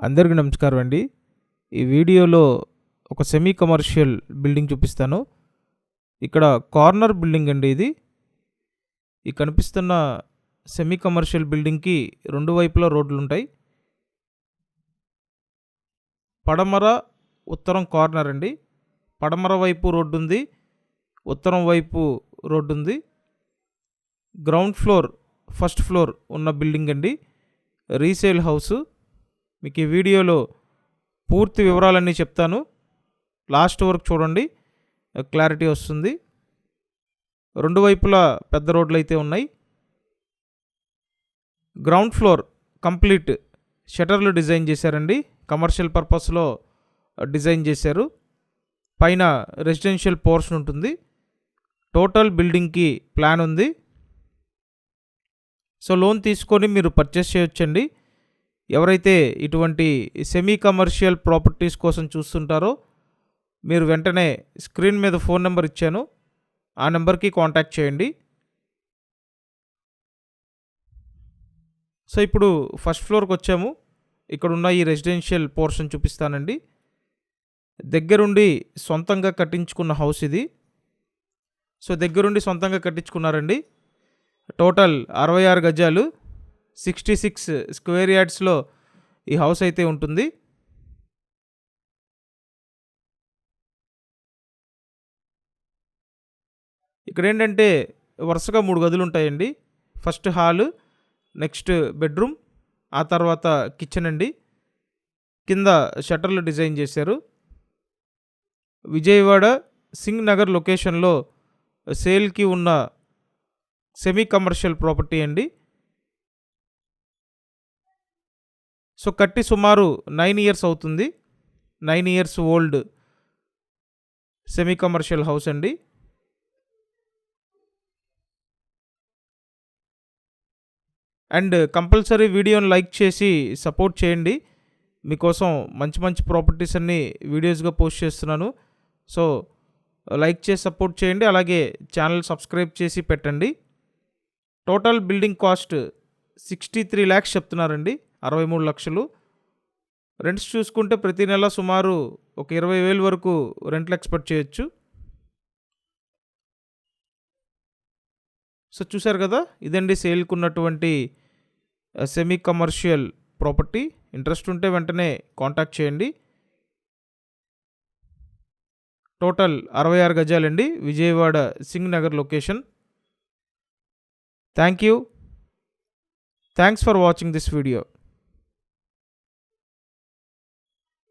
అందరికీ నమస్కారం అండి. ఈ వీడియోలో ఒక సెమీ కమర్షియల్ బిల్డింగ్ చూపిస్తాను. ఇక్కడ కార్నర్ బిల్డింగ్ అండి ఇది. ఈ కనిపిస్తున్న సెమీ కమర్షియల్ బిల్డింగ్‌కి రెండు వైపులా రోడ్లుంటాయి. పడమర, ఉత్తరం కార్నర్ అండి. పడమర వైపు రోడ్డుంది. ఉత్తరం వైపు రోడ్డుంది. గ్రౌండ్ ఫ్లోర్, ఫస్ట్ ఫ్లోర్ ఉన్న బిల్డింగ్ అండి. Resale house. మీకు ఈ వీడియోలో పూర్తి వివరాలన్నీ చెప్తాను. లాస్ట్ వరకు చూడండి, క్లారిటీ వస్తుంది. రెండు వైపులా పెద్ద రోడ్లు అయితే ఉన్నాయి. గ్రౌండ్ ఫ్లోర్ కంప్లీట్ షటర్లు డిజైన్ చేశారండి. కమర్షియల్ పర్పస్లో డిజైన్ చేశారు. పైన రెసిడెన్షియల్ పోర్షన్ ఉంటుంది. టోటల్ బిల్డింగ్కి ప్లాన్ ఉంది. సో లోన్ తీసుకొని మీరు పర్చేస్ చేయొచ్చండి. ఎవరైతే ఇటువంటి సెమీ కమర్షియల్ ప్రాపర్టీస్ కోసం చూస్తుంటారో మీరు వెంటనే స్క్రీన్ మీద ఫోన్ నెంబర్ ఇచ్చాను, ఆ నెంబర్కి కాంటాక్ట్ చేయండి. సో ఇప్పుడు ఫస్ట్ ఫ్లోర్కి వచ్చాము. ఇక్కడ ఉన్న ఈ రెసిడెన్షియల్ పోర్షన్ చూపిస్తానండి. దగ్గరుండి సొంతంగా కట్టించుకున్న హౌస్ ఇది. సో దగ్గరుండి సొంతంగా కట్టించుకున్నారండి. టోటల్ 66 గజాలు, 66 స్క్వేర్ యార్డ్స్లో ఈ హౌస్ అయితే ఉంటుంది. ఇక్కడ ఏంటంటే వరుసగా 3 గదులు ఉంటాయండి. ఫస్ట్ హాలు, నెక్స్ట్ బెడ్రూమ్, ఆ తర్వాత కిచెన్ అండి. కింద షటర్లు డిజైన్ చేశారు. విజయవాడ సింగ్ నగర్ లొకేషన్లో సేల్కి ఉన్న సెమీ కమర్షియల్ ప్రాపర్టీ అండి. సో కట్టి సుమారు 9 ఇయర్స్ అవుతుంది. 9 years old semi commercial house అండి. అండ్ కంపల్సరీ వీడియోని లైక్ చేసి సపోర్ట్ చేయండి. మీకోసం మంచి మంచి ప్రాపర్టీస్ అన్ని వీడియోస్గా పోస్ట్ చేస్తున్నాను. సో లైక్ చేసి సపోర్ట్ చేయండి. అలాగే ఛానల్ సబ్స్క్రైబ్ చేసి పెట్టండి. టోటల్ బిల్డింగ్ కాస్ట్ 63 lakhs చెప్తున్నారండి. 63 లక్షలు. రెంట్స్ చూసుకుంటే ప్రతి నెల సుమారు ఒక 20,000 వరకు రెంట్లు ఎక్స్పెక్ట్ చేయొచ్చు. సో చూసారు కదా, ఇదండి సేల్కి ఉన్నటువంటి సెమీ కమర్షియల్ ప్రాపర్టీ. ఇంట్రెస్ట్ ఉంటే వెంటనే కాంటాక్ట్ చేయండి. టోటల్ 66 గజాలండి. Vijayawada Singh Nagar location. Thank you. Thanks for watching this video.